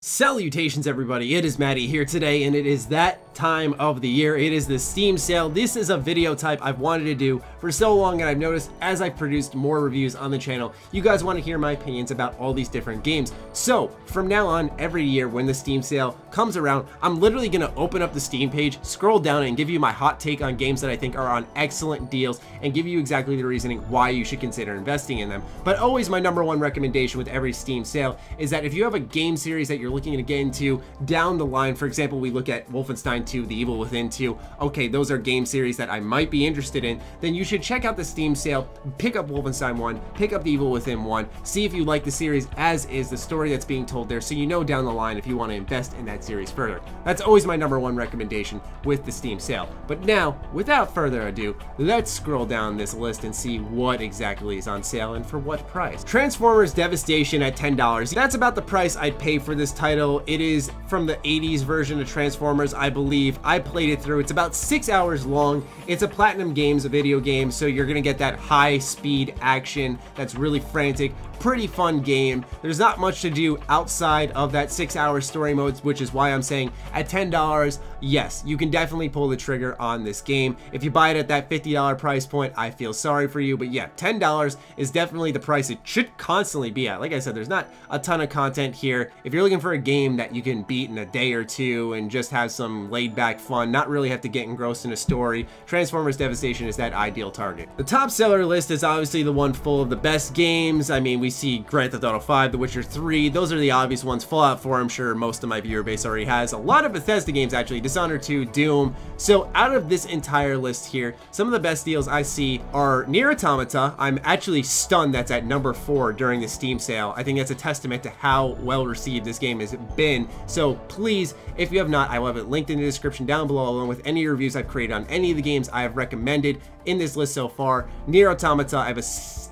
Salutations everybody, it is Maddie here today, and it is that time of the year. It is the Steam sale. This is a video type I've wanted to do for so long, and I've noticed as I've produced more reviews on the channel, you guys want to hear my opinions about all these different games. So from now on, every year when the Steam sale comes around, I'm literally going to open up the Steam page, scroll down, and give you my hot take on games that I think are on excellent deals, and give you exactly the reasoning why you should consider investing in them. But always my number one recommendation with every Steam sale is that if you have a game series that you're looking to get into down the line, for example, we look at Wolfenstein 2, The Evil Within 2, okay, those are game series that I might be interested in, then you should check out the Steam sale, pick up Wolfenstein 1, pick up The Evil Within 1, see if you like the series as is, the story that's being told there, so you know down the line if you want to invest in that series further. That's always my number one recommendation with the Steam sale. But now, without further ado, let's scroll down this list and see what exactly is on sale and for what price. Transformers Devastation at $10. That's about the price I'd pay for this title. It is from the 80s version of Transformers, I believe. I played it through. It's about 6 hours long. It's a Platinum Games video game, so you're gonna get that high speed action that's really frantic. Pretty fun game. There's not much to do outside of that 6-hour story modes, which is why I'm saying at $10, yes, you can definitely pull the trigger on this game. If you buy it at that $50 price point, I feel sorry for you, but yeah, $10 is definitely the price it should constantly be at. Like I said, there's not a ton of content here. If you're looking for a game that you can beat in a day or two and just have some laid back fun, not really have to get engrossed in a story, Transformers Devastation is that ideal target. The top seller list is obviously the one full of the best games. I mean, we see Grand Theft Auto 5, The Witcher 3, those are the obvious ones. Fallout 4, I'm sure most of my viewer base already has. A lot of Bethesda games actually, Dishonored 2, Doom. So out of this entire list here, some of the best deals I see are Nier Automata. I'm actually stunned that's at number 4 during the Steam sale. I think that's a testament to how well received this game has been. So please, if you have not, I will have it linked in the description down below along with any reviews I've created on any of the games I have recommended in this list so far. Nier Automata, I have a,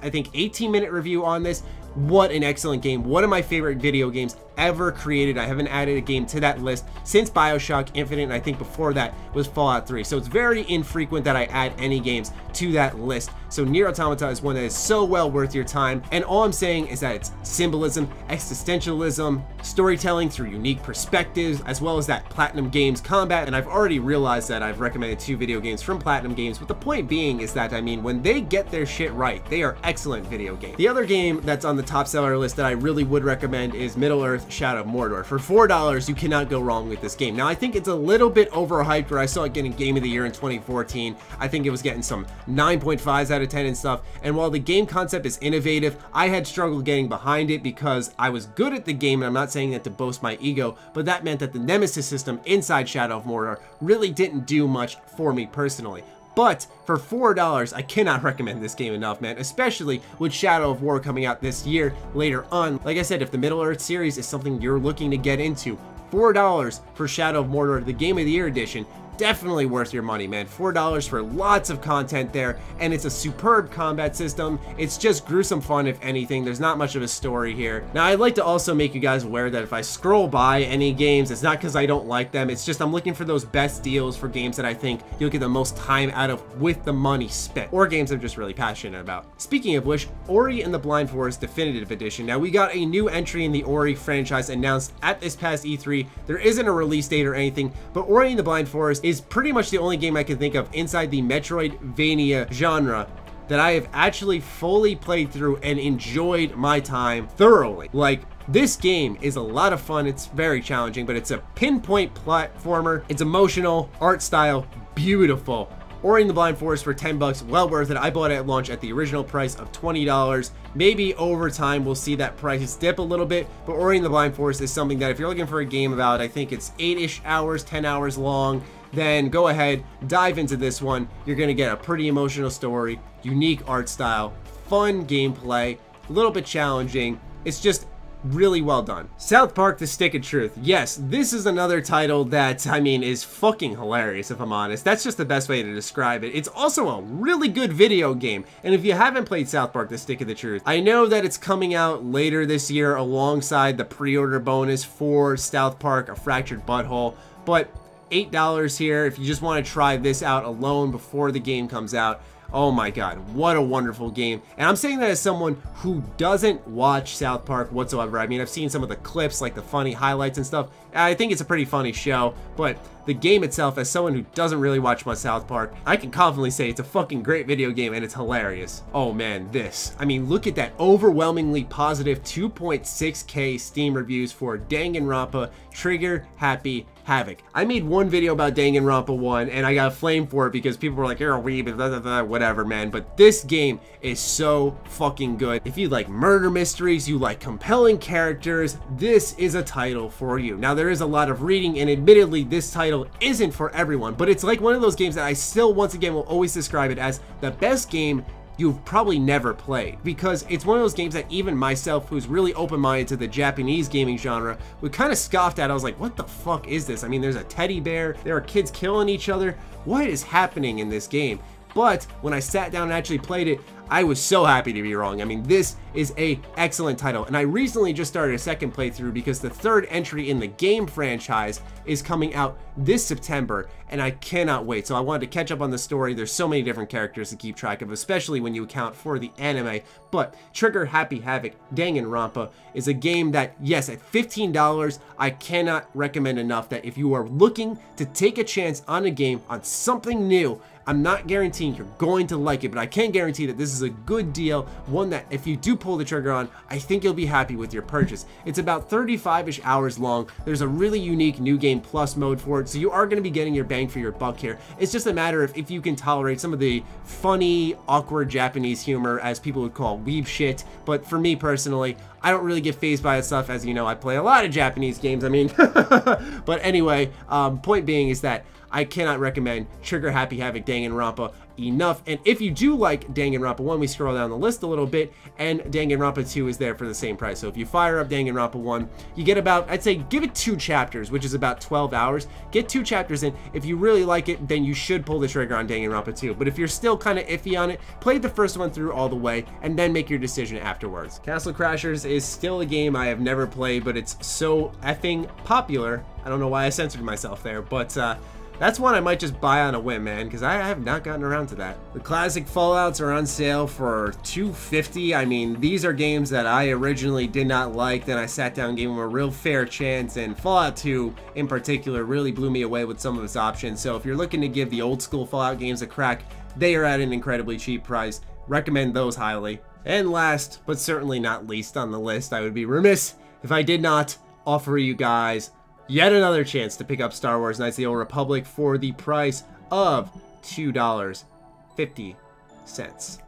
I think, 18-minute review on this. What an excellent game. One of my favorite video games ever created. I haven't added a game to that list since BioShock Infinite, and I think before that was Fallout 3. So it's very infrequent that I add any games to that list. So Nier Automata is one that is so well worth your time, and all I'm saying is that it's symbolism, existentialism, storytelling through unique perspectives, as well as that Platinum Games combat. And I've already realized that I've recommended 2 video games from Platinum Games, but the point being is that, I mean, when they get their shit right, they are excellent video games. The other game that's on the top seller list that I really would recommend is Middle-earth Shadow of Mordor. For $4, you cannot go wrong with this game. Now, I think it's a little bit overhyped, where I saw it getting Game of the Year in 2014. I think it was getting some 9.5s out of 10 and stuff, and while the game concept is innovative, I had struggled getting behind it because I was good at the game, and I'm not saying that to boast my ego, but that meant that the Nemesis system inside Shadow of Mordor really didn't do much for me personally. But for $4, I cannot recommend this game enough, man, especially with Shadow of War coming out this year later on. Like I said, if the Middle-earth series is something you're looking to get into, $4 for Shadow of Mordor, the Game of the Year edition, definitely worth your money, man. $4 for lots of content there, and it's a superb combat system. It's just gruesome fun, if anything. There's not much of a story here. Now, I'd like to also make you guys aware that if I scroll by any games, it's not because I don't like them. It's just I'm looking for those best deals for games that I think you'll get the most time out of with the money spent, or games I'm just really passionate about. Speaking of which, Ori and the Blind Forest Definitive Edition. Now, we got a new entry in the Ori franchise announced at this past E3. There isn't a release date or anything, but Ori and the Blind Forest is pretty much the only game I can think of inside the Metroidvania genre that I have actually fully played through and enjoyed my time thoroughly. Like, this game is a lot of fun. It's very challenging, but it's a pinpoint platformer. It's emotional, art style, beautiful. Ori and the Blind Forest for 10 bucks, well worth it. I bought it at launch at the original price of $20. Maybe over time we'll see that price dip a little bit, but Ori and the Blind Forest is something that if you're looking for a game about, I think it's 8-ish hours, 10 hours long, then go ahead, dive into this one. You're gonna get a pretty emotional story, unique art style, fun gameplay, a little bit challenging. It's just really well done. South Park: The Stick of Truth. Yes, this is another title that, I mean, is fucking hilarious, if I'm honest. That's just the best way to describe it. It's also a really good video game, and if you haven't played South Park: The Stick of the Truth, I know that it's coming out later this year alongside the pre-order bonus for South Park: A Fractured Butthole, but $8 here if you just want to try this out alone before the game comes out. Oh my god, what a wonderful game. And I'm saying that as someone who doesn't watch South Park whatsoever. I mean, I've seen some of the clips, like the funny highlights and stuff. I think it's a pretty funny show, but the game itself, as someone who doesn't really watch much South Park, I can confidently say it's a fucking great video game and it's hilarious. Oh man, this. I mean, look at that overwhelmingly positive 2.6K Steam reviews for Danganronpa Trigger Happy Havoc. I made one video about Danganronpa 1 and I got flamed for it because people were like, you're a weeb, blah, blah, blah, whatever, man. But this game is so fucking good. If you like murder mysteries, you like compelling characters, this is a title for you. Now, there is a lot of reading, and admittedly, this title isn't for everyone, but it's like one of those games that I still, once again, will always describe it as the best game you've probably never played, because it's one of those games that even myself, who's really open-minded to the Japanese gaming genre, would kind of scoffed at. I was like, what the fuck is this? I mean, there's a teddy bear, there are kids killing each other, what is happening in this game? But when I sat down and actually played it, I was so happy to be wrong. I mean, this is a excellent title, and I recently just started a second playthrough because the third entry in the game franchise is coming out this September, and I cannot wait. So I wanted to catch up on the story. There's so many different characters to keep track of, especially when you account for the anime. But Trigger Happy Havoc Danganronpa is a game that, yes, at $15, I cannot recommend enough that if you are looking to take a chance on a game, on something new, I'm not guaranteeing you're going to like it, but I can guarantee that this is a good deal, one that if you do pull the trigger on, I think you'll be happy with your purchase. It's about 35-ish hours long. There's a really unique New Game Plus mode for it, so you are going to be getting your bang for your buck here. It's just a matter of if you can tolerate some of the funny, awkward Japanese humor, as people would call weeb shit. But for me personally, I don't really get fazed by that stuff. As you know, I play a lot of Japanese games, I mean. But anyway, point being is that I cannot recommend Trigger Happy Havoc Danganronpa enough. And if you do like Danganronpa 1, we scroll down the list a little bit, and Danganronpa 2 is there for the same price. So if you fire up Danganronpa 1, you get about, I'd say, give it 2 chapters, which is about 12 hours. Get 2 chapters in. If you really like it, then you should pull the trigger on Danganronpa 2. But if you're still kind of iffy on it, play the first one through all the way, and then make your decision afterwards. Castle Crashers is still a game I have never played, but it's so effing popular. I don't know why I censored myself there, but that's one I might just buy on a whim, man, because I have not gotten around to that. The classic Fallouts are on sale for $250. I mean, these are games that I originally did not like, then I sat down and gave them a real fair chance, and Fallout 2 in particular really blew me away with some of its options. So if you're looking to give the old school Fallout games a crack, they are at an incredibly cheap price. Recommend those highly. And last, but certainly not least on the list, I would be remiss if I did not offer you guys yet another chance to pick up Star Wars Knights of the Old Republic for the price of $2.50.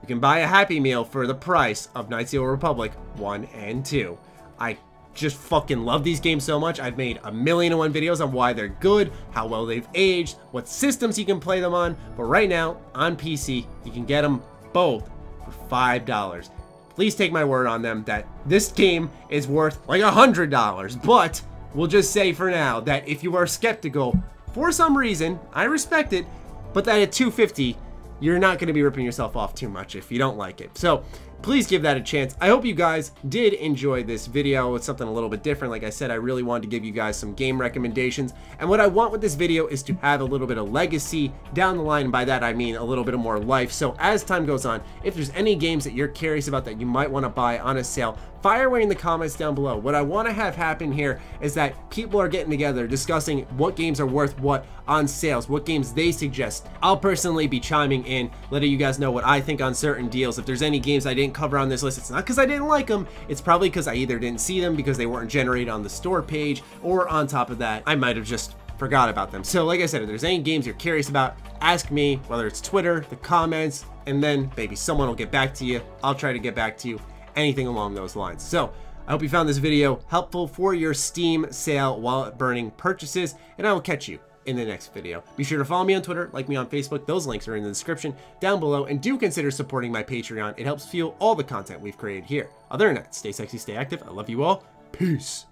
You can buy a Happy Meal for the price of Knights of the Old Republic 1 and 2. I just fucking love these games so much. I've made 1,000,001 videos on why they're good, how well they've aged, what systems you can play them on, but right now, on PC, you can get them both for $5. Please take my word on them that this game is worth like $100, but we'll just say for now that if you are skeptical for some reason, I respect it, but that at $250, you're not going to be ripping yourself off too much if you don't like it. So please give that a chance. I hope you guys did enjoy this video. It's something a little bit different. Like I said, I really wanted to give you guys some game recommendations. And what I want with this video is to have a little bit of legacy down the line. And by that, I mean a little bit of more life. So as time goes on, if there's any games that you're curious about that you might want to buy on a sale, fire away in the comments down below. What I want to have happen here is that people are getting together discussing what games are worth what on sales, what games they suggest. I'll personally be chiming in, letting you guys know what I think on certain deals. If there's any games I didn't cover on this list, it's not because I didn't like them, it's probably because I either didn't see them because they weren't generated on the store page, or on top of that, I might have just forgot about them. So like I said, if there's any games you're curious about, ask me, whether it's Twitter, the comments, and then maybe someone will get back to you. I'll try to get back to you, anything along those lines. So I hope you found this video helpful for your Steam sale wallet burning purchases, and I will catch you in the next video. Be sure to follow me on Twitter, like me on Facebook. Those links are in the description down below, and do consider supporting my Patreon. It helps fuel all the content we've created here. Other than that, stay sexy, stay active. I love you all. Peace.